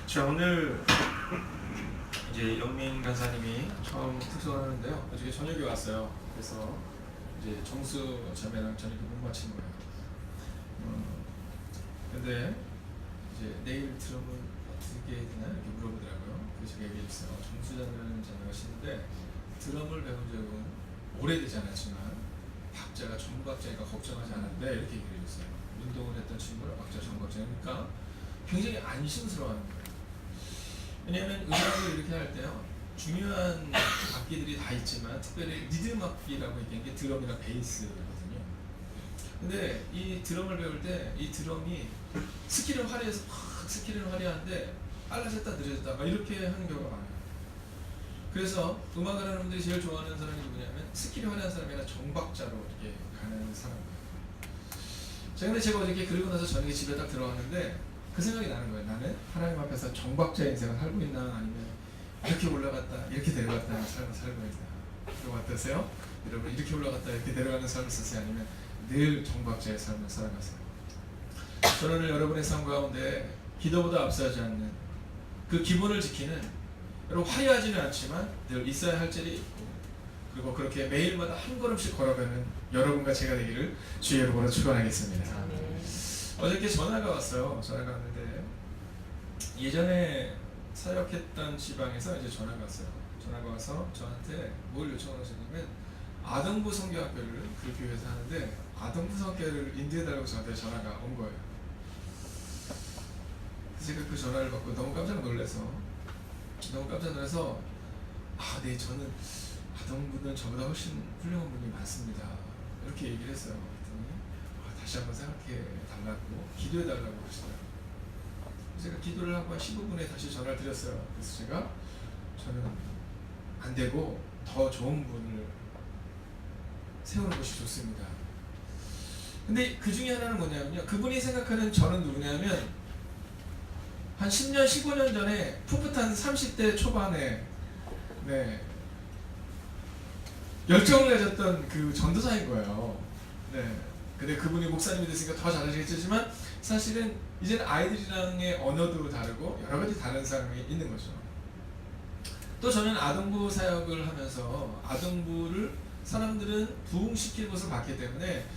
자, 오늘 이제 영민 간사님이 처음 특송을 하는데요. 어저께 저녁에 왔어요. 그래서 이제 정수 자매랑 저녁에 못 마친 거예요. 근데 이제 내일 드럼을 어떻게 해야 되나 이렇게 물어보더라고요. 그래서 제가 얘기했어요. 정수 자매라는 자매가 있는데 드럼을 배운 적은 오래되지 않았지만 박자가 정박자니까 걱정하지 않았는데 이렇게 얘기를 해줬어요. 운동을 했던 친구가 박자 정박자니까 굉장히 안심스러워하는 거예요. 왜냐하면 음악을 이렇게 할 때요, 중요한 악기들이 다 있지만 특별히 리듬 악기라고 얘기하는 게 드럼이나 베이스거든요. 근데 이 드럼을 배울 때 이 드럼이 스킬을 화려해서 막 스킬은 화려한데 빨라졌다 느려졌다 막 이렇게 하는 경우가 많아요. 그래서 음악을 하는 분들이 제일 좋아하는 사람이 누구냐면 스킬이 화려한 사람이 아니라 정박자로 이렇게 가는 사람이에요. 제가 어저께 그리고 나서 저녁에 집에 딱 들어왔는데 그 생각이 나는 거예요. 나는 하나님 앞에서 정박자 인생을 살고 있나, 아니면 이렇게 올라갔다 이렇게 내려갔다 하는 삶을 살고 있나. 그거 어떠세요? 여러분, 이렇게 올라갔다 이렇게 내려가는 삶을 사세요? 아니면 늘 정박자의 삶을 살아가세요? 저는 오늘 여러분의 삶 가운데 기도보다 앞서지 않는 그 기본을 지키는, 여러분 화려하지는 않지만 늘 있어야 할 자리 있고, 그리고 그렇게 매일마다 한 걸음씩 걸어가는 여러분과 제가 되기를 주의 이름으로 축원하겠습니다. 어저께 전화가 왔어요. 전화가 왔는데 예전에 사역했던 지방에서 이제 전화가 왔어요. 전화가 와서 저한테 뭘 요청을 하셨냐면 아동부 성교학교를 그 교회에서 하는데 아동부 성교를 인도해달라고 저한테 전화가 온 거예요. 그래서 제가 그 전화를 받고 너무 깜짝 놀라서 네, 저는 아동부는 저보다 훨씬 훌륭한 분이 많습니다. 이렇게 얘기를 했어요. 다시 한번 생각해 달라고, 기도해 달라고 하시더라고요. 제가 기도를 하고 한 15분에 다시 전화를 드렸어요. 그래서 저는 안 되고 더 좋은 분을 세우는 것이 좋습니다. 근데 그 중에 하나는 뭐냐면요, 그분이 생각하는 저는 누구냐면 한 10년, 15년 전에 풋풋한 30대 초반에 열정을 가졌던 그 전도사인 거예요. 근데 그분이 목사님이 됐으니까 더 잘하시겠지만 사실은 이제는 아이들이랑의 언어도 다르고 여러 가지 다른 사람이 있는 거죠. 또 저는 아동부 사역을 하면서 아동부를 사람들은 부흥시키는 것을 봤기 때문에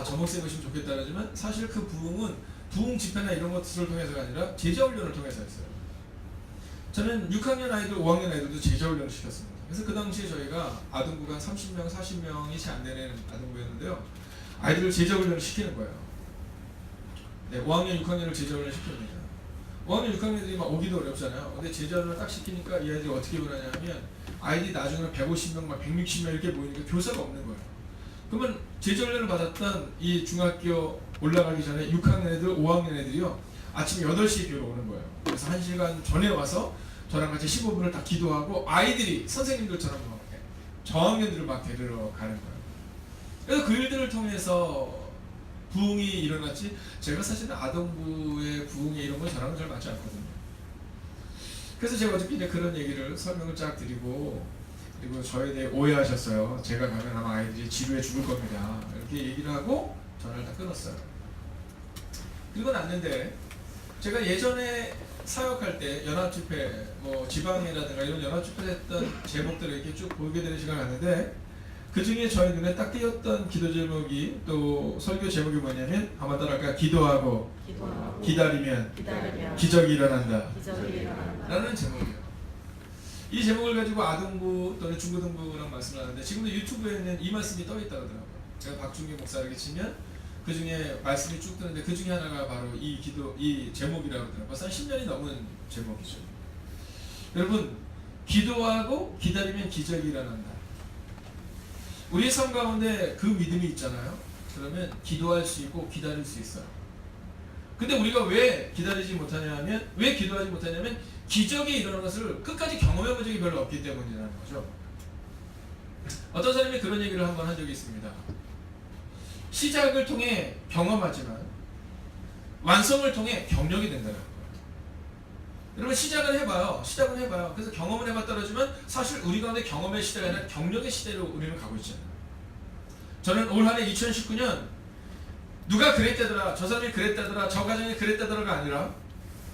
저 목사님 오시면 좋겠다 하지만 사실 그 부흥은 부흥 집회나 이런 것들을 통해서가 아니라 제자훈련을 통해서 했어요. 저는 6학년 아이들, 5학년 아이들도 제자훈련을 시켰습니다. 그래서 그 당시에 저희가 아동부가 한 30명, 40명이 채 안 되는 아동부였는데요. 아이들을 제자훈련을 시키는 거예요. 5학년, 6학년을 제자훈련 시킵니다. 5학년, 6학년들이 막 오기도 어렵잖아요. 근데 제자훈련을 딱 시키니까 이 아이들이 어떻게 변하냐면 아이들이 나중에 150명, 막 160명 이렇게 모이니까 교사가 없는 거예요. 그러면 제자훈련을 받았던 이 중학교 올라가기 전에 6학년 애들, 5학년 애들이요, 아침 8시에 교회로 오는 거예요. 그래서 1시간 전에 와서 저랑 같이 15분을 다 기도하고 아이들이 선생님들처럼 막 저학년들을 막 데리러 가는 거예요. 그래서 그 일들을 통해서 부흥이 일어났지, 제가 사실은 아동부의 부흥이 이런 건 저랑은 잘 맞지 않거든요. 그래서 제가 어저께 이제 그런 얘기를 설명을 쫙 드리고, 그리고 저에 대해 오해하셨어요. 제가 가면 아마 아이들이 지루해 죽을 겁니다. 이렇게 얘기를 하고 전화를 다 끊었어요. 그리고 났는데 제가 예전에 사역할 때 연합집회, 지방이라든가 이런 연합집회를 했던 제목들을 이렇게 쭉 보게 되는 시간이 왔는데, 그 중에 저희 눈에 딱 띄었던 기도 제목이, 또 설교 제목이 뭐냐면, 한번 따라할까요? 기도하고 기다리면 기적이 일어난다 라는 제목이에요. 이 제목을 가지고 아동부 또는 중고등부랑 말씀을 하는데, 지금도 유튜브에는 이 말씀이 떠 있다고 하더라고요. 제가 박중기 목사에게 치면 그 중에 말씀이 쭉 뜨는데 그 중에 하나가 바로 이 제목이라고 하더라고요. 벌써 한 10년이 넘은 제목이죠. 여러분, 기도하고 기다리면 기적이 일어난다. 우리의 삶 가운데 그 믿음이 있잖아요. 그러면 기도할 수 있고 기다릴 수 있어요. 근데 우리가 왜 기다리지 못하냐면, 왜 기도하지 못하냐면 기적이 일어나는 것을 끝까지 경험해 본 적이 별로 없기 때문이라는 거죠. 어떤 사람이 그런 얘기를 한번 한 적이 있습니다. 시작을 통해 경험하지만 완성을 통해 경력이 된다는 거예요. 여러분, 시작은 해봐요. 그래서 경험을 해봤다 그러지만 사실 우리 가운데 경험의 시대가 아니라 경력의 시대로 우리는 가고 있잖아요. 저는 올 한해 2019년 누가 그랬다더라, 저 사람이 그랬다더라, 저 가정이 그랬다더라가 아니라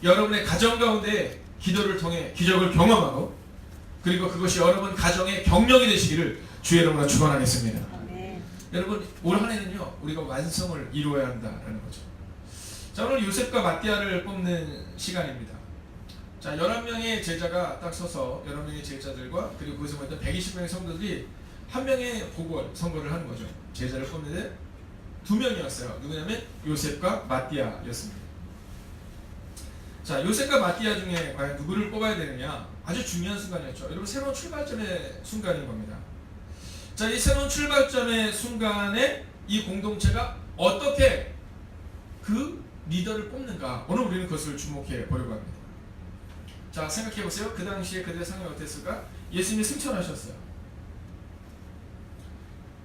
여러분의 가정 가운데 기도를 통해 기적을 경험하고 그리고 그것이 여러분 가정의 경력이 되시기를 주의 이름으로 축원하겠습니다. 여러분 올 한 해는요 우리가 완성을 이루어야 한다라는 거죠. 자, 오늘 요셉과 마띠아를 뽑는 시간입니다. 자, 11명의 제자가 딱 서서 11명의 제자들과 그리고 거기서 모였던 120명의 성도들이 한 명의 선거를 하는 거죠. 제자를 뽑는데 2명이었어요. 누구냐면 요셉과 마띠아였습니다. 자, 요셉과 마띠아 중에 과연 누구를 뽑아야 되느냐, 아주 중요한 순간이었죠. 여러분 새로운 출발점의 순간인 겁니다. 자, 이 새로운 출발점의 순간에 이 공동체가 어떻게 그 리더를 뽑는가, 오늘 우리는 그것을 주목해 보려고 합니다. 자, 생각해 보세요. 그 당시에 그들의 상황이 어땠을까? 예수님이 승천하셨어요.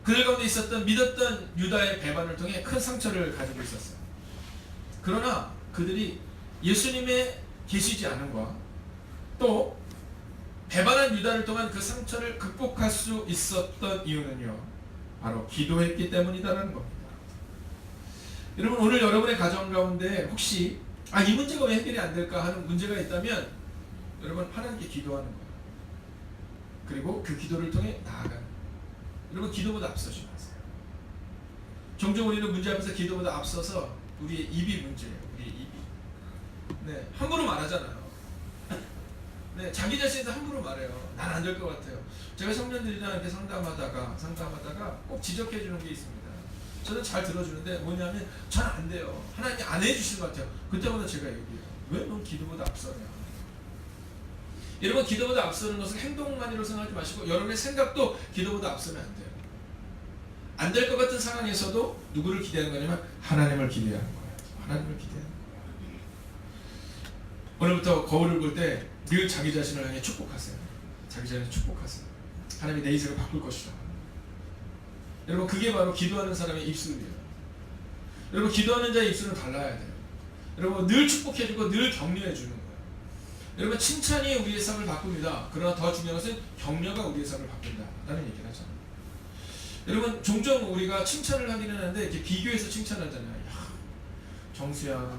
그들 가운데 있었던 믿었던 유다의 배반을 통해 큰 상처를 가지고 있었어요. 그러나 그들이 예수님의 계시지 않음과 또 배반한 유다를 통한 그 상처를 극복할 수 있었던 이유는요, 바로 기도했기 때문이다라는 겁니다. 여러분 오늘 여러분의 가정 가운데 혹시 이 문제가 왜 해결이 안 될까 하는 문제가 있다면 여러분 하나님께 기도하는 거예요. 그리고 그 기도를 통해 나아가는 거예요. 여러분 기도보다 앞서지 마세요. 종종 우리는 문제 앞에서 기도보다 앞서서 우리의 입이 문제예요. 우리의 입이. 네, 함부로 말하잖아요. 네, 자기 자신도 함부로 말해요. 난 안 될 것 같아요. 제가 청년들이랑 이렇게 상담하다가 꼭 지적해 주는 게 있습니다. 저는 잘 들어주는데 뭐냐면 전 안 돼요. 하나님이 안 해주실 것 같아요. 그때마다 제가 얘기해요. 왜 넌 기도보다 앞서냐? 여러분 기도보다 앞서는 것을 행동만으로 생각하지 마시고 여러분의 생각도 기도보다 앞서면 안 돼요. 안 될 것 같은 상황에서도 누구를 기대하는 거냐면 하나님을 기대하는 거예요. 하나님을 기대하는 거예요. 오늘부터 거울을 볼 때 늘 자기 자신을 향해 축복하세요. 자기 자신을 축복하세요. 하나님이 내 인생을 바꿀 것이다. 여러분 그게 바로 기도하는 사람의 입술이에요. 여러분 기도하는 자의 입술은 달라야 돼요. 여러분 늘 축복해주고 늘 격려해주는 거예요. 여러분 칭찬이 우리의 삶을 바꿉니다. 그러나 더 중요한 것은 격려가 우리의 삶을 바꾼다라는 얘기를 하잖아요. 여러분 종종 우리가 칭찬을 하기는 하는데 이렇게 비교해서 칭찬하잖아요. 야, 정수야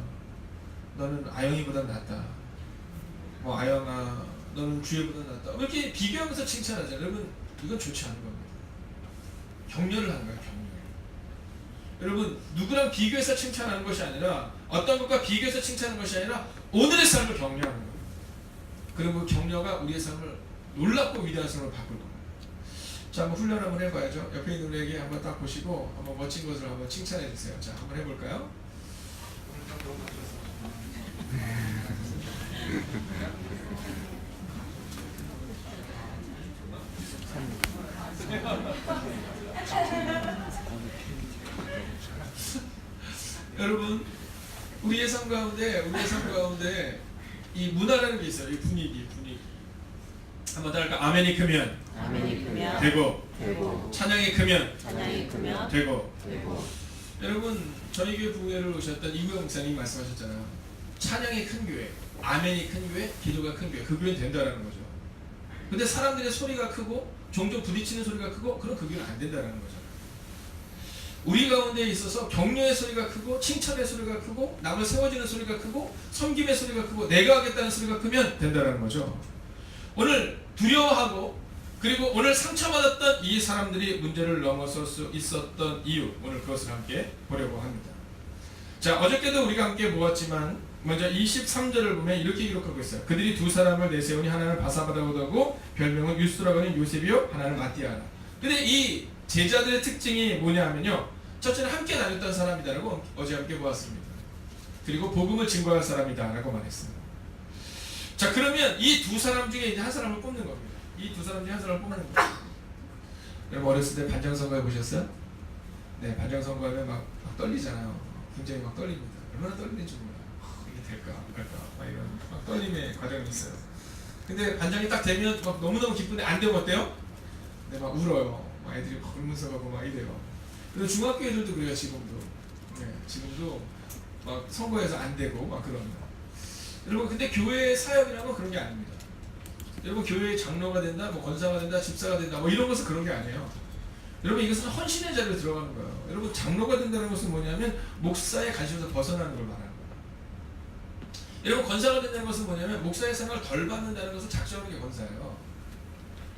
너는 아영이보다 낫다. 뭐 아영아 너는 주혜보다 낫다. 이렇게 비교하면서 칭찬하잖아요. 여러분 이건 좋지 않은 겁니다. 격려를 하는 거예요. 격려. 여러분 누구랑 비교해서 칭찬하는 것이 아니라 어떤 것과 비교해서 칭찬하는 것이 아니라 오늘의 삶을 격려하는 거예요. 그리고 격려가 우리의 삶을 놀랍고 위대한 삶을 바꿀 겁니다. 자, 한번 훈련 한번 해봐야죠. 옆에 있는 우리에게 한번 딱 보시고 한번 멋진 것을 한번 칭찬해 주세요. 자, 한번 해볼까요? 여러분 우리의 삶 가운데 이 문화라는 게 있어요. 이 분위기. 한번 더 할까? 아멘이 크면 되고 찬양이 크면 되고. 여러분 저희 교회 부흥회를 오셨던 이구영 목사님이 말씀하셨잖아요. 찬양이 큰 교회, 아멘이 큰 교회, 기도가 큰 교회, 그 교회는 된다라는 거죠. 근데 사람들의 소리가 크고 종종 부딪히는 소리가 크고 그럼 그 교회는 안 된다라는 거죠. 우리 가운데 있어서 격려의 소리가 크고 칭찬의 소리가 크고 남을 세워주는 소리가 크고 섬김의 소리가 크고 내가 하겠다는 소리가 크면 된다라는 거죠. 오늘 두려워하고 그리고 오늘 상처받았던 이 사람들이 문제를 넘어설 수 있었던 이유, 오늘 그것을 함께 보려고 합니다. 자, 어저께도 우리가 함께 모았지만 먼저 23절을 보면 이렇게 기록하고 있어요. 그들이 두 사람을 내세우니 하나는 바사바라고 하고 별명은 유스라고 하는 요셉이요 하나는 마띠아라. 근데 이 제자들의 특징이 뭐냐 하면요, 첫째는 함께 다녔던 사람이다라고 어제 함께 보았습니다. 그리고 복음을 증거할 사람이다라고 말했습니다. 자, 그러면 이 두 사람 중에 이제 한 사람을 뽑는 겁니다. 이 두 사람 중에 한 사람을 뽑는 거예요. 여러분 어렸을 때 반장선거 해보셨어요? 네, 반장선거 하면 막 떨리잖아요. 굉장히 막 떨립니다. 얼마나 떨리는지 몰라요. 이게 될까 안 될까 막 이런 막 떨림의 과정이 있어요. 근데 반장이 딱 되면 막 너무너무 기쁜데 안 되면 어때요? 네, 막 울어요. 막 애들이 막 울면서 가고 막 이래요. 그리고 중학교 애들도 그래요. 지금도. 네, 지금도 막 선거에서 안 되고 막 그럽니다. 여러분 근데 교회 사역이라는 건 그런 게 아닙니다. 여러분 교회의 장로가 된다, 뭐 권사가 된다, 집사가 된다, 뭐 이런 것은 그런 게 아니에요. 여러분 이것은 헌신의 자리로 들어가는 거예요. 여러분 장로가 된다는 것은 뭐냐면 목사의 관심에서 벗어나는 걸 말하는 거예요. 여러분 권사가 된다는 것은 뭐냐면 목사의 생각을 덜 받는다는 것을 작정하는 게 권사예요.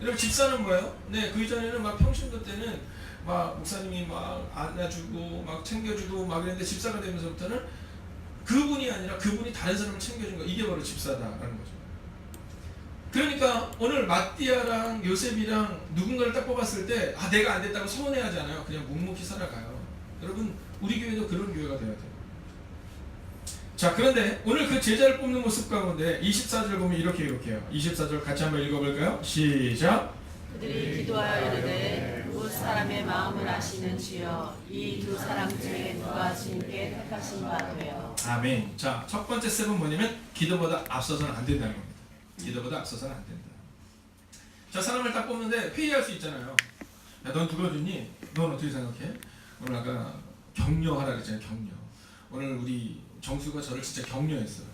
여러분 집사는 뭐예요? 네, 그 이전에는 막 평신도 때는 막 목사님이 막 안아주고 막 챙겨주고 막 이랬는데 집사가 되면서부터는 그분이 아니라 그분이 다른 사람을 챙겨준 거, 이게 바로 집사다라는 거죠. 그러니까 오늘 마띠아랑 요셉이랑 누군가를 딱 뽑았을 때 내가 안 됐다고 서운해하지 않아요. 그냥 묵묵히 살아가요. 여러분 우리 교회도 그런 교회가 되어야 돼요. 자, 그런데 오늘 그 제자를 뽑는 모습 가운데 24절 보면 이렇게 기록해요. 24절 같이 한번 읽어볼까요? 시작. 그들이 기도하여 이르되 두 사람의 마음을 아시는 주여, 이 두 사람 중에 누가 주님께 택하신 바 되어. 아멘. 자, 첫 번째 스텝은 뭐냐면 기도보다 앞서서는 안 된다는 겁니다. 기도보다 앞서서는 안 된다. 자, 사람을 딱 뽑는데 회의할 수 있잖아요. 야, 넌 누가 주니? 넌 어떻게 생각해? 오늘 아까 격려하라 그랬잖아요. 격려. 오늘 우리 정수가 저를 진짜 격려했어요.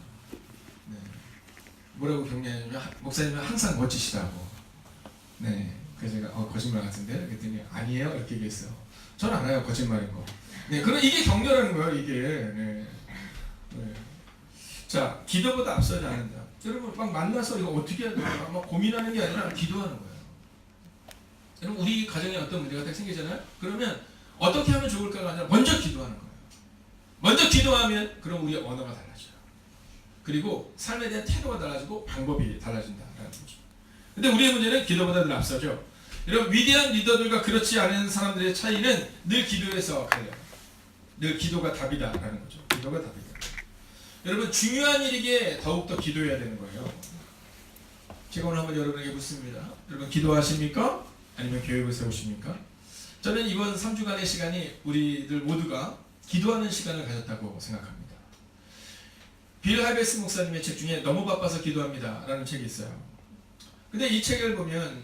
네. 뭐라고 격려했냐면 목사님은 항상 멋지시다고. 네. 그래서 제가 거짓말 같은데? 그랬더니 아니에요? 이렇게 얘기했어요. 저는 알아요. 거짓말인 거. 네. 그럼 이게 격려라는 거예요. 이게. 네. 네. 자, 기도보다 앞서지 않는다. 여러분 막 만나서 이거 어떻게 해야 될까? 막 고민하는 게 아니라 기도하는 거예요. 여러분 우리 가정에 어떤 문제가 딱 생기잖아요. 그러면 어떻게 하면 좋을까가 아니라 먼저 기도하는 거예요. 먼저 기도하면 그럼 우리의 언어가 달라져요. 그리고 삶에 대한 태도가 달라지고 방법이 달라진다라는 거죠. 근데 우리의 문제는 기도보다 늘 앞서죠. 여러분 위대한 리더들과 그렇지 않은 사람들의 차이는 늘 기도에서 갈려요. 늘 기도가 답이다라는 거죠. 기도가 답이다. 여러분 중요한 일이기에 더욱더 기도해야 되는 거예요. 제가 오늘 한번 여러분에게 묻습니다. 여러분 기도하십니까? 아니면 계획을 세우십니까? 저는 이번 3주간의 시간이 우리들 모두가 기도하는 시간을 가졌다고 생각합니다. 빌 하베스 목사님의 책 중에 너무 바빠서 기도합니다 라는 책이 있어요. 근데 이 책을 보면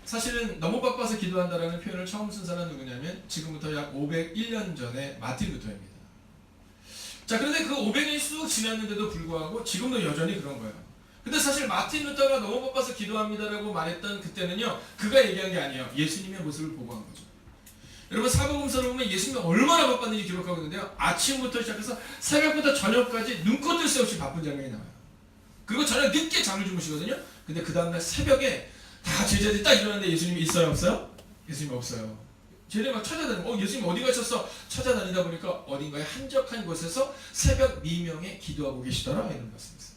사실은 너무 바빠서 기도한다라는 표현을 처음 쓴 사람은 누구냐면 지금부터 약 501년 전에 마틴 루터입니다. 자, 그런데 그 500년이 쑥 지났는데도 불구하고 지금도 여전히 그런 거예요. 근데 사실 마틴 루터가 너무 바빠서 기도합니다라고 말했던 그때는요, 그가 얘기한 게 아니에요. 예수님의 모습을 보고 한 거죠. 여러분 사복음서를 보면 예수님이 얼마나 바빴는지 기록하고 있는데요. 아침부터 시작해서 새벽부터 저녁까지 눈코 뜰 새 없이 바쁜 장면이 나와요. 그리고 저녁 늦게 잠을 주무시거든요. 근데 그 다음날 새벽에 다 제자들이 딱 일어났는데 예수님이 있어요? 없어요? 예수님이 없어요. 쟤네 막 찾아다니고 예수님 어디 가셨어? 찾아다니다 보니까 어딘가에 한적한 곳에서 새벽 미명에 기도하고 계시더라 이런 말씀이있어요.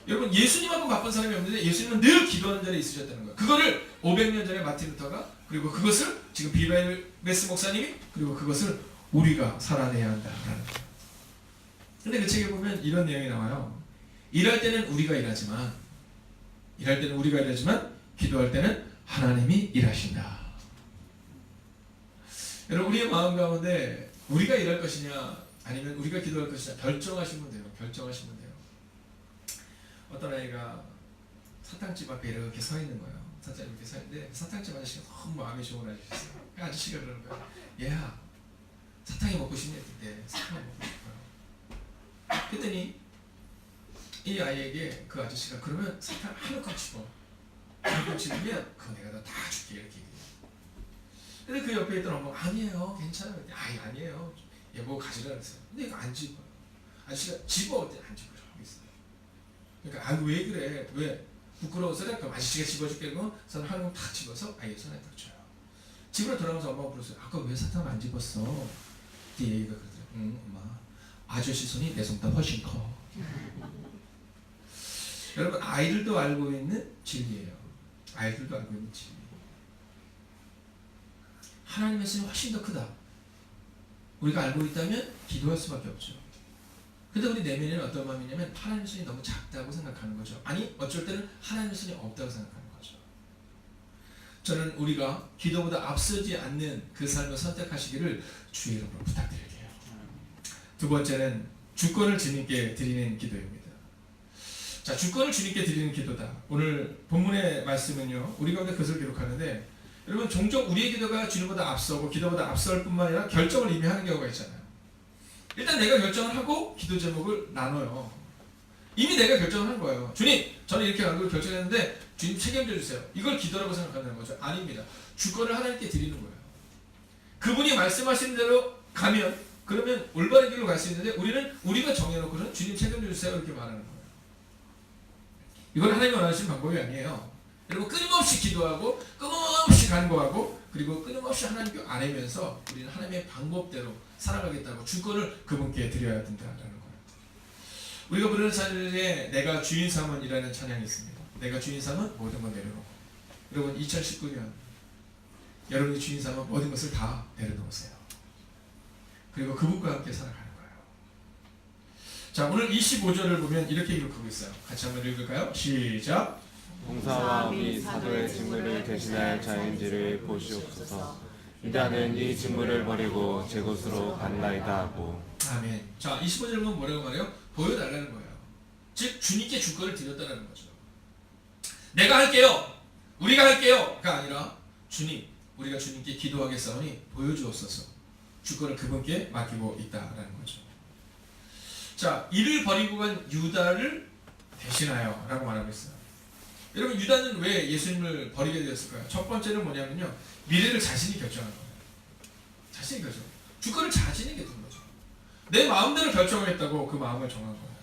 여러분 예수님하고 바쁜 사람이 없는데 예수님은 늘 기도하는 자리에 있으셨다는 거예요. 그거를 500년 전에 마틴 루터가, 그리고 그것을 지금 빌하베스 목사님이, 그리고 그것을 우리가 살아내야 한다라는 거예요. 근데 그 책에 보면 이런 내용이 나와요. 일할 때는 우리가 일하지만 기도할 때는 하나님이 일하신다. 여러분 우리의 마음 가운데 우리가 일할 것이냐 아니면 우리가 기도할 것이냐 결정하시면 돼요. 결정하시면 돼요. 어떤 아이가 사탕집 앞에 이렇게 서 있는 거예요. 사탕집 이렇게 서 있는데 사탕집 아저씨가 너무 마음이 좋은 아저씨였어요. 그 아저씨가 그러는 거예요. 얘야 사탕이 먹고 싶니? 네, 사탕이 먹고 싶어요. 그랬더니 이 아이에게 그 아저씨가 그러면 사탕 한우껏 집어. 한우껏 집으면 그거 내가 다 줄게 이렇게 얘기해요. 근데 그 옆에 있던 엄마가 아니에요 괜찮아요. 아니에요 얘 뭐 가지라 그랬어요. 근데 이거 안 집어요. 아저씨가 집어 어때? 안 집어요. 그러니까 왜 그래? 왜? 부끄러워서? 그럼 아저씨가 집어줄게. 그러면 저는 한우 탁 집어서 아이 손에 딱 줘요. 집으로 돌아가면서 엄마가 불렀어요. 아까 왜 사탕 안 집었어? 그때 얘기가 그러더라고요. 응 엄마 아저씨 손이 내 손보다 훨씬 커. 여러분 아이들도 알고 있는 진리예요. 아이들도 알고 있는 진리. 하나님의 손이 훨씬 더 크다. 우리가 알고 있다면 기도할 수밖에 없죠. 근데 우리 내면에는 어떤 마음이냐면 하나님의 손이 너무 작다고 생각하는 거죠. 아니 어쩔 때는 하나님의 손이 없다고 생각하는 거죠. 저는 우리가 기도보다 앞서지 않는 그 삶을 선택하시기를 주의 이름으로 부탁드릴게요. 두 번째는 주권을 주님께 드리는 기도입니다. 자, 주권을 주님께 드리는 기도다. 오늘 본문의 말씀은요, 우리 가운데 그것을 기록하는데, 여러분 종종 우리의 기도가 주님보다 앞서고 기도보다 앞설 뿐만 아니라 결정을 이미 하는 경우가 있잖아요. 일단 내가 결정을 하고 기도 제목을 나눠요. 이미 내가 결정을 한 거예요. 주님, 저는 이렇게 하는 걸 결정했는데 주님 책임져 주세요. 이걸 기도라고 생각한다는 거죠. 아닙니다. 주권을 하나님께 드리는 거예요. 그분이 말씀하신 대로 가면 그러면 올바른 길로 갈 수 있는데 우리는 우리가 정해놓고는 주님 책임져 주세요 이렇게 말하는 거예요. 이건 하나님이 원하시는 방법이 아니에요. 여러분 끊임없이 기도하고 끊임없이 간구하고 그리고 끊임없이 하나님께 아뢰면서 우리는 하나님의 방법대로 살아가겠다고 주권을 그분께 드려야 된다라는 거예요. 우리가 부르는 찬양에 내가 주인 삼은이라는 찬양이 있습니다. 내가 주인 삼은 모든 걸 내려놓고. 여러분 2019년 여러분이 주인 삼은 모든 것을 다 내려놓으세요. 그리고 그분과 함께 살아가는 거예요. 자, 오늘 25절을 보면 이렇게 기록하고 있어요. 같이 한번 읽을까요? 시작. 봉사와 및 사도의 직무를 대신할 자인지를 보시옵소서. 유다는 이 직무를 버리고 제 곳으로 간나이다 하고. 아멘. 자, 25절은 뭐라고 말해요? 보여달라는 거예요. 즉 주님께 주권을 드렸다는 거죠. 내가 할게요. 우리가 할게요가 아니라 주님, 우리가 주님께 기도하겠사오니 보여주옵소서. 주권을 그분께 맡기고 있다라는 거죠. 자, 이를 버리고 간 유다를 대신하여 라고 말하고 있어요. 여러분 유다는 왜 예수님을 버리게 되었을까요? 첫 번째는 뭐냐면요, 미래를 자신이 결정한 거예요. 자신이 결정. 주권을 자신에게 둔 거죠. 내 마음대로 결정하겠다고 그 마음을 정한 거예요.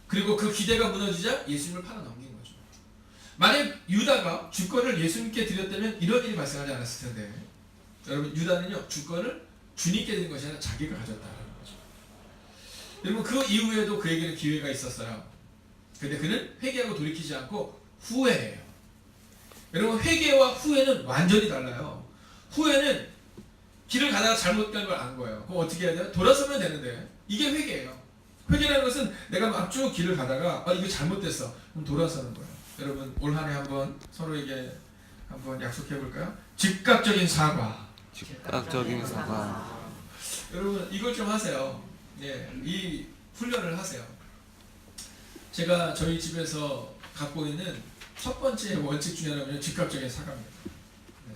그리고 그 기대가 무너지자 예수님을 팔아넘긴 거죠. 만약 유다가 주권을 예수님께 드렸다면 이런 일이 발생하지 않았을 텐데, 여러분 유다는요 주권을 주님께 드린 것이 아니라 자기가 가졌다는 거죠. 여러분 그 이후에도 그에게는 기회가 있었어요. 근데 그는 회개하고 돌이키지 않고 후회해요. 여러분 회개와 후회는 완전히 달라요. 후회는 길을 가다가 잘못 간 걸 안 거예요. 그럼 어떻게 해야 돼요? 돌아서면 되는데 이게 회개예요. 회개라는 것은 내가 막 쭉 길을 가다가 이거 잘못됐어. 그럼 돌아서는 거예요. 여러분 올 한 해 한번 서로에게 한번 약속해 볼까요? 즉각적인 사과. 즉각적인 사과. 여러분 이걸 좀 하세요. 예, 이 훈련을 하세요. 제가 저희 집에서 갖고 있는 첫 번째 원칙 중에 하나는 즉각적인 사과입니다. 네.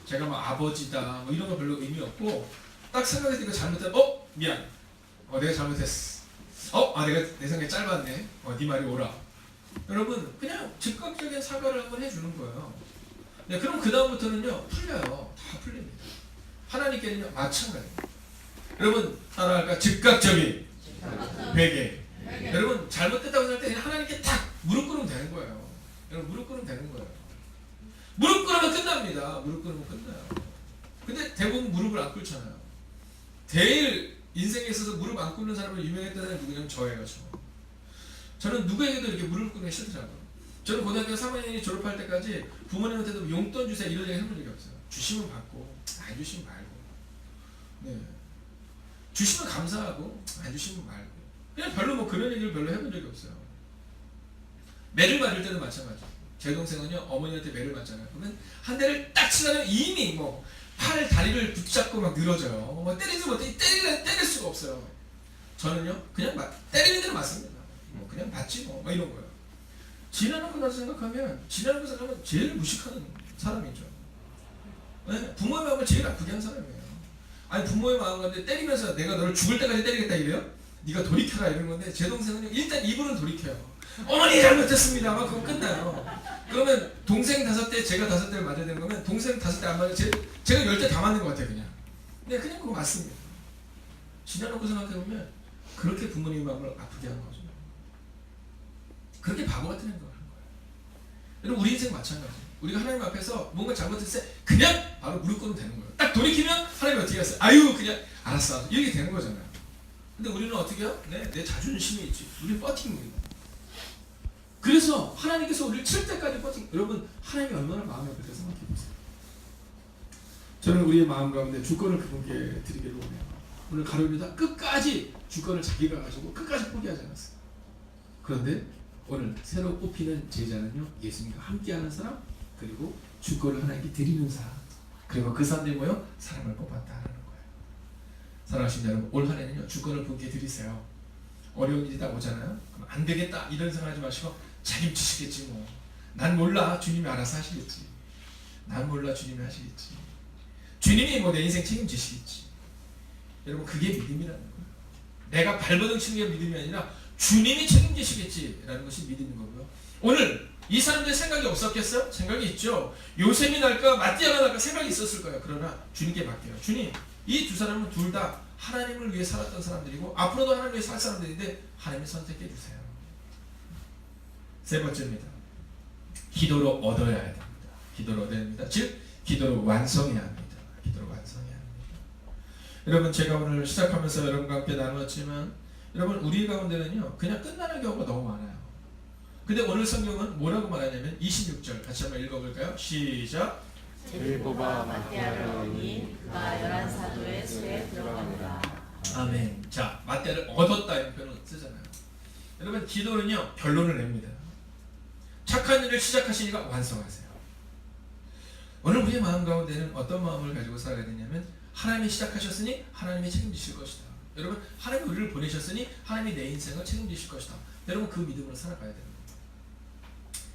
제가 뭐 아버지다 뭐 이런 거 별로 의미 없고 딱 생각해서 잘못했 미안. 내가 잘못했어. 내가 내 생각이 짧았네. 네 말이 옳아. 여러분 그냥 즉각적인 사과를 한번 해주는 거예요. 네, 그럼 그 다음부터는요 풀려요. 다 풀립니다. 하나님께는요 마찬가지입니다. 여러분 따라할까? 즉각적인 회개. 여러분 잘못됐다고 생각할 때 그냥 하나님께 딱 무릎 꿇으면 되는 거예요. 여러분 무릎 꿇으면 되는 거예요. 무릎 꿇으면 끝납니다. 무릎 꿇으면 끝나요. 근데 대부분 무릎을 안 꿇잖아요. 제일 인생에 있어서 무릎 안 꿇는 사람을 유명했던 사람이 누구냐면 저예요. 저는 누구에게도 이렇게 무릎 꿇는 게 싫더라고요. 저는 고등학교 3학년이 졸업할 때까지 부모님한테도 용돈 주세요 이런 얘기 해본 적이 없어요. 주시면 받고 안 주시면 말고. 네. 주시면 감사하고 안 주시면 말고. 그냥 별로 뭐 그런 얘기를 별로 해본 적이 없어요. 매를 맞을 때도 마찬가지. 제 동생은요 어머니한테 매를 맞잖아요. 그러면 한 대를 딱 치려면 이미 뭐 팔 다리를 붙잡고 막 늘어져요. 뭐 때리지 못해 때릴 수가 없어요. 저는요 그냥 때리는 대로 맞습니다. 뭐 그냥 맞지 뭐 이런 거예요. 지나는 거라고 생각하면 제일 무식한 사람이죠. 네? 부모의 마음을 제일 아프게 한 사람이에요. 아니 부모의 마음 가운데 때리면서 내가 너를 죽을 때까지 때리겠다 이래요? 네가 돌이켜라 이런 건데 제 동생은요 일단 입으로는 돌이켜요. 어머니 잘못했습니다. 막 그럼 끝나요. 그러면 동생 5대 제가 5대를 맞아야 되는 거면 동생 5대 안 맞아요. 제가 10대 다 맞는 것 같아요 그냥. 근데 그냥 그거 맞습니다. 지나놓고 생각해보면 그렇게 부모님의 마음을 아프게 한 거죠. 그렇게 바보 같은 행동을 하는 거예요. 여러분 우리 인생 마찬가지. 우리가 하나님 앞에서 뭔가 잘못했을 때 그냥 바로 무릎 꿇으면 되는 거예요. 딱 돌이키면 하나님이 어떻게 했어요? 아유 그냥 알았어 이렇게 되는 거잖아요. 근데 우리는 어떻게 해요? 내 자존심이 있지. 우리 버티는 거예요. 그래서 하나님께서 우리를 칠 때까지 버틴. 여러분 하나님이 얼마나 마음이 아플까 생각해보세요. 저는 우리의 마음 가운데 주권을 그분께 드리기를 원해요. 오늘 가룟유다 끝까지 주권을 자기가 가지고 끝까지 포기하지 않았어요. 그런데 오늘 새로 뽑히는 제자는요 예수님과 함께하는 사람 그리고 주권을 하나님께 드리는 사람 그리고 그 사람들이 모여 사람을 뽑았다는 거예요. 사랑하신 여러분 올 한 해는요 주권을 그분께 드리세요. 어려운 일이 딱 오잖아요. 그럼 안 되겠다 이런 생각하지 마시고 책임지시겠지 뭐. 난 몰라 주님이 알아서 하시겠지. 난 몰라 주님이 하시겠지. 주님이 뭐 내 인생 책임지시겠지. 여러분 그게 믿음이라는 거예요. 내가 발버둥 치는 게 믿음이 아니라 주님이 책임지시겠지라는 것이 믿음인 거고요. 오늘 이 사람들 생각이 없었겠어요? 생각이 있죠. 요셉이 날까 마띠아가 날까 생각이 있었을 거예요. 그러나 주님께 맡겨요. 주님 이 두 사람은 둘 다 하나님을 위해 살았던 사람들이고 앞으로도 하나님을 위해 살 사람들인데 하나님이 선택해 주세요. 세 번째입니다. 기도로 얻어야 됩니다. 기도로 얻어야 합니다. 즉 기도로 완성해야 합니다. 기도로 완성해야 합니다. 여러분 제가 오늘 시작하면서 여러분과 함께 나누었지만 여러분 우리 가운데는요 그냥 끝나는 경우가 너무 많아요. 근데 오늘 성경은 뭐라고 말하냐면 26절 같이 한번 읽어볼까요? 시작. 일보바 마띠아를 얻니 그가 11사도의 수에 들어가니라. 아멘. 자, 마띠아를 얻었다 이런 표현을 쓰잖아요. 여러분 기도는요 결론을 냅니다. 착한 일을 시작하시니까 완성하세요. 오늘 우리의 마음 가운데는 어떤 마음을 가지고 살아야 되냐면 하나님이 시작하셨으니 하나님이 책임지실 것이다. 여러분 하나님이 우리를 보내셨으니 하나님이 내 인생을 책임지실 것이다. 여러분 그 믿음으로 살아가야 됩니다.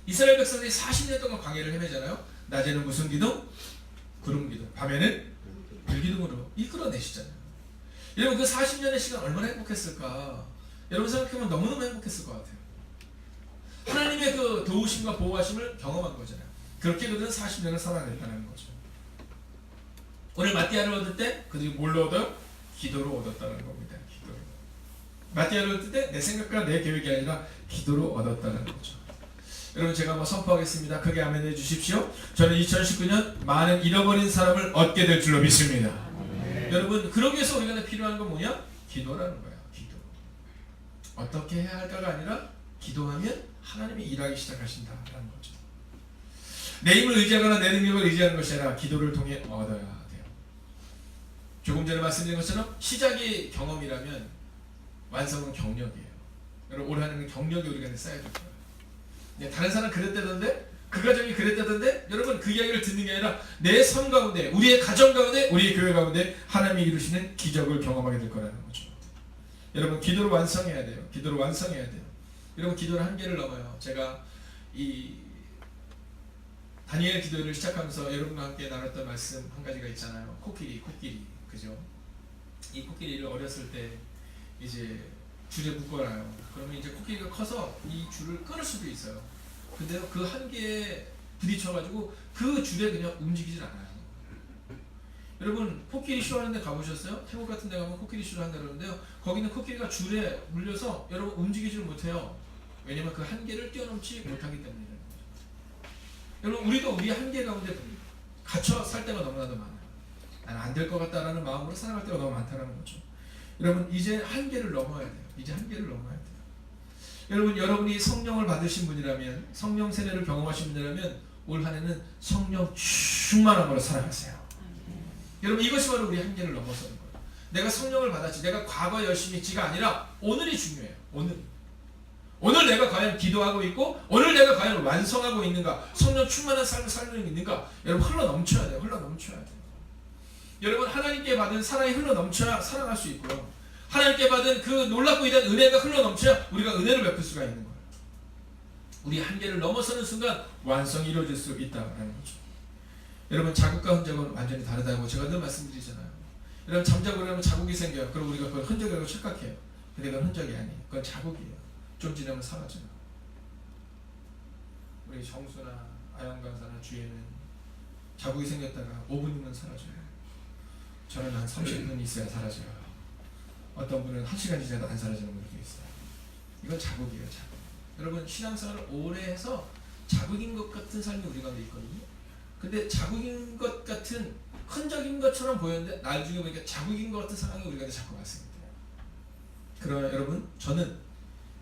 이스라엘 백성들이 40년 동안 광야를 헤매잖아요. 낮에는 무슨 기둥? 구름 기둥. 밤에는 불기둥으로 이끌어내시잖아요. 여러분 그 40년의 시간 얼마나 행복했을까? 여러분 생각해보면 너무너무 행복했을 것 같아요. 하나님의 그 도우심과 보호하심을 경험한 거잖아요. 그렇게 그들은 40년을 살아냈다는 거죠. 오늘 마띠아를 얻을 때 그들이 뭘로 얻어요? 기도로 얻었다는 겁니다. 기도로. 마띠아를 얻을 때 내 생각과 내 계획이 아니라 기도로 얻었다는 거죠. 여러분 제가 한번 선포하겠습니다. 크게 아멘 해주십시오. 저는 2019년 많은 잃어버린 사람을 얻게 될 줄로 믿습니다. 여러분 그러기 위해서 우리가 필요한 건 뭐냐? 기도라는 거예요. 기도. 어떻게 해야 할까가 아니라 기도하면 하나님이 일하기 시작하신다라는 거죠. 내 힘을 의지하거나 내 능력을 의지하는 것이 아니라 기도를 통해 얻어야 돼요. 조금 전에 말씀드린 것처럼 시작이 경험이라면 완성은 경력이에요. 여러분 올 한해는 경력이 우리가 쌓여야 될 거예요. 다른 사람 그랬다던데 그 가정이 그랬다던데 여러분 그 이야기를 듣는 게 아니라 내 삶 가운데 우리의 가정 가운데 우리의 교회 가운데 하나님이 이루시는 기적을 경험하게 될 거라는 거죠. 여러분 기도를 완성해야 돼요. 기도를 완성해야 돼요. 여러분 기도는 한계를 넘어요. 제가 이 다니엘 기도를 시작하면서 여러분과 함께 나눴던 말씀 한 가지가 있잖아요. 코끼리 그죠? 이 코끼리를 어렸을 때 이제 줄에 묶어놔요. 그러면 이제 코끼리가 커서 이 줄을 끊을 수도 있어요. 근데 그 한계에 부딪혀가지고 그 줄에 그냥 움직이질 않아요. 여러분 코끼리 쇼하는 데 가보셨어요? 태국 같은 데 가면 코끼리 쇼를 한다 그러는데요. 거기는 코끼리가 줄에 물려서 여러분 움직이질 못해요. 왜냐면 그 한계를 뛰어넘지 못하기 때문이라는 거죠. 여러분 우리도 우리 한계 가운데 갇혀 살 때가 너무나도 많아요. 나는 안 될 것 같다라는 마음으로 살아갈 때가 너무 많다는 거죠. 여러분 이제 한계를 넘어야 돼요. 이제 한계를 넘어야 돼요. 여러분 여러분이 성령을 받으신 분이라면 성령 세례를 경험하신 분이라면 올 한해는 성령 충만함으로 살아가세요. 여러분 이것이 바로 우리 한계를 넘어서는 거예요. 내가 성령을 받았지 내가 과거 열심히 했지가 아니라 오늘이 중요해요. 오늘 내가 과연 기도하고 있고 오늘 내가 과연 완성하고 있는가 성령 충만한 삶을 살고 있는가 여러분 흘러 넘쳐야 돼요. 흘러 넘쳐야 돼요. 여러분 하나님께 받은 사랑이 흘러 넘쳐야 살아갈 수 있고요. 하나님께 받은 그 놀랍고 위대한 은혜가 흘러 넘쳐야 우리가 은혜를 베풀 수가 있는 거예요. 우리 한계를 넘어서는 순간 완성이 이루어질 수 있다는 거죠. 여러분 자국과 흔적은 완전히 다르다고 제가 늘 말씀드리잖아요. 여러분 잠자고 그러면 자국이 생겨요. 그럼 우리가 그걸 흔적이라고 착각해요. 근데 그건 흔적이 아니에요. 그건 자국이에요. 좀 지나면 사라져요. 우리 정수나 아영 강사나 주에는 자국이 생겼다가 5분이면 사라져요. 저는 한 30분 있어야 사라져요. 어떤 분은 1시간 지나도 안 사라지는 분들도 있어요. 이건 자국이에요. 자국. 여러분 신앙생활을 오래 해서 자국인 것 같은 삶이 우리 가운데 있거든요. 근데 자국인 것 같은 흔적인 것처럼 보였는데 나중에 보니까 자국인 것 같은 상황이 우리 가운데 자꾸 왔습니다. 그러나 여러분 저는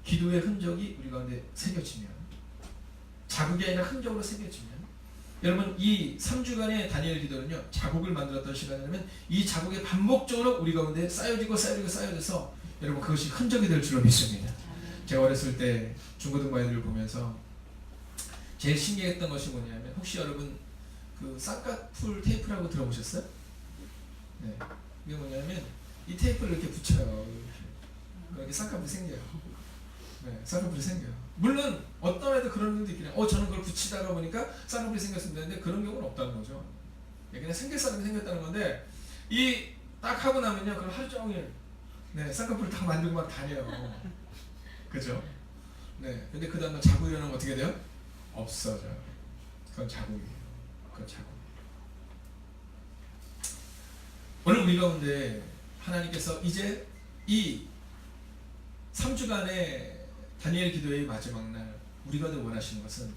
기도의 흔적이 우리 가운데 새겨지면 자국이 아니라 흔적으로 새겨지면 여러분 이 3주간의 다니엘 기도는요 자국을 만들었던 시간이라면 이 자국이 반복적으로 우리 가운데 쌓여져서 여러분 그것이 흔적이 될 줄로 믿습니다. 제가 어렸을 때 중고등부 아이들을 보면서 제일 신기했던 것이 뭐냐면 혹시 여러분 그 쌍꺼풀 테이프라고 들어보셨어요? 네, 이게 뭐냐면 이 테이프를 이렇게 붙여요. 이렇게 쌍꺼풀이 생겨요. 네, 쌍꺼풀이 생겨요. 물론 어떤 애들 그런 분도 있긴 해요. 저는 그걸 붙이다가 보니까 쌍꺼풀이 생겼으면 되는데 그런 경우는 없다는 거죠. 그냥 생길 사람이 생겼다는 건데 이 딱 하고 나면요 그럼 하루 종일 쌍꺼풀을 딱 만들고 막 다녀요. 그죠? 네, 근데 그 다음날 자국이 일어나면 어떻게 돼요? 없어져요. 그건 자국이에요. 그건 자국. 오늘 우리 가운데 하나님께서 이제 이 3주간의 다니엘 기도의 마지막 날 우리 가운데 원하시는 것은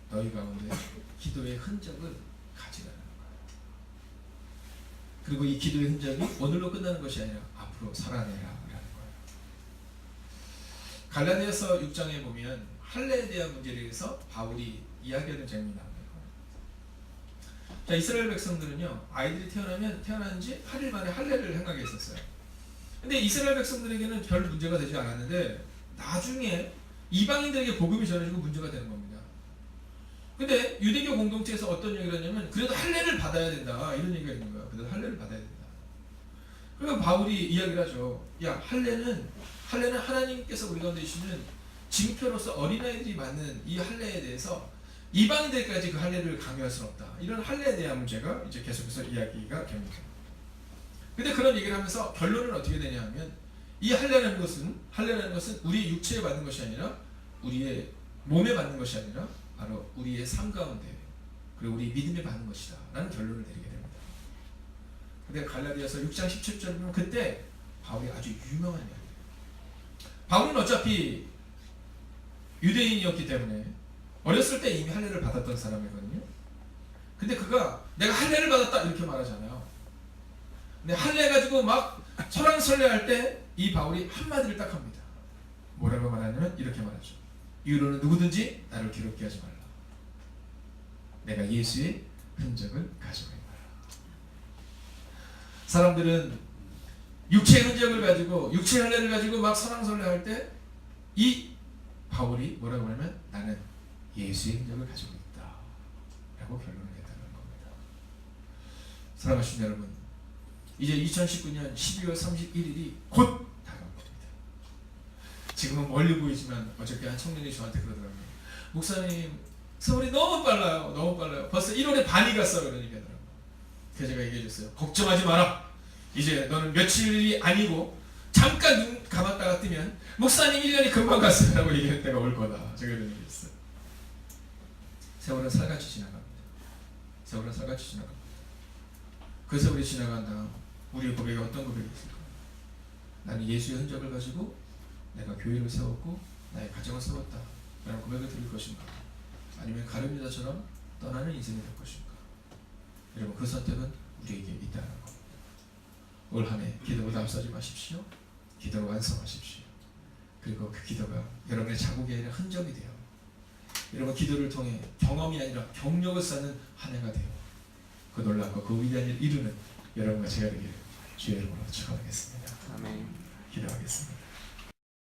너희 가운데 기도의 흔적을 가지라는 거예요. 그리고 이 기도의 흔적이 오늘로 끝나는 것이 아니라 앞으로 살아내라라는 거예요. 갈라디아서 6장에 보면 할례에 대한 문제에 대해서 바울이 이야기하는 장면이 나옵니다. 자, 이스라엘 백성들은요, 아이들이 태어난 지 8일 만에 할례를 행하게 했었어요. 근데 이스라엘 백성들에게는 별 문제가 되지 않았는데 나중에 이방인들에게 복음이 전해지고 문제가 되는 겁니다. 근데 유대교 공동체에서 어떤 얘기를 하냐면 그래도 할례를 받아야 된다 이런 얘기가 있는 거예요. 그래도 할례를 받아야 된다. 그러면 바울이 이야기를 하죠. 야, 할례는 하나님께서 우리 가운데 주시는 징표로서 어린아이들이 받는 이 할례에 대해서 이방인들까지 그 할례를 강요할 수는 없다. 이런 할례에 대한 문제가 이제 계속해서 이야기가 됩니다. 근데 그런 얘기를 하면서 결론은 어떻게 되냐 하면 이 할례라는 것은 우리의 육체에 받는 것이 아니라 우리의 몸에 받는 것이 아니라 바로 우리의 삶 가운데 그리고 우리 믿음에 받는 것이다 라는 결론을 내리게 됩니다. 근데 갈라디아서 6장 17절을 보면 그때 바울이 아주 유명한 이야기예요. 바울은 어차피 유대인이었기 때문에 어렸을 때 이미 할례를 받았던 사람이거든요. 근데 그가 내가 할례를 받았다 이렇게 말하잖아요. 근데 할례 가지고 막 설왕설래할 때 이 바울이 한마디를 딱 합니다. 뭐라고 말하냐면 이렇게 말하죠. 이후로는 누구든지 나를 괴롭게 하지 말라. 내가 예수의 흔적을 가지고 있노라. 사람들은 육체의 흔적을 가지고 육체의 할례를 가지고 막 설왕설래할 때 이 바울이 뭐라고 하냐면 나는 예수의 흔적을 가지고 있다 라고 결론을 냈다는 겁니다. 사랑하시는 여러분, 이제 2019년 12월 31일이 곧 다가옵니다. 지금은 멀리 보이지만 어저께 한 청년이 저한테 그러더라고요. 목사님, 세월이 너무 빨라요. 너무 빨라요. 벌써 1월에 반이 갔어요. 그런 얘기 하더라고요. 그래서 제가 얘기해 줬어요. 걱정하지 마라. 이제 너는 며칠이 아니고 잠깐 눈 감았다가 뜨면 목사님 1년이 금방 갔어요 라고 얘기할 때가 올 거다. 제가 이런 얘기 했어요. 세월은 살같이 지나갑니다. 세월은 살같이 지나갑니다. 그 세월이 지나간 다음 우리의 고백이 어떤 고백이 있을까? 나는 예수의 흔적을 가지고 내가 교회를 세웠고 나의 가정을 세웠다 라는 고백을 드릴 것인가? 아니면 가룟유다처럼 떠나는 인생이 될 것인가? 여러분, 그 선택은 우리에게 있다는 겁니다. 올 한 해 기도로 감싸지 마십시오. 기도로 완성하십시오. 그리고 그 기도가 여러분의 자국이 아니라 흔적이 되어 여러분 기도를 통해 경험이 아니라 경력을 쌓는 한 해가 되어 그 놀랍고 그 위대한 일을 이루는 여러분과 제가 되기를 주의 이름으로 축원하겠습니다. 아멘. 기도하겠습니다.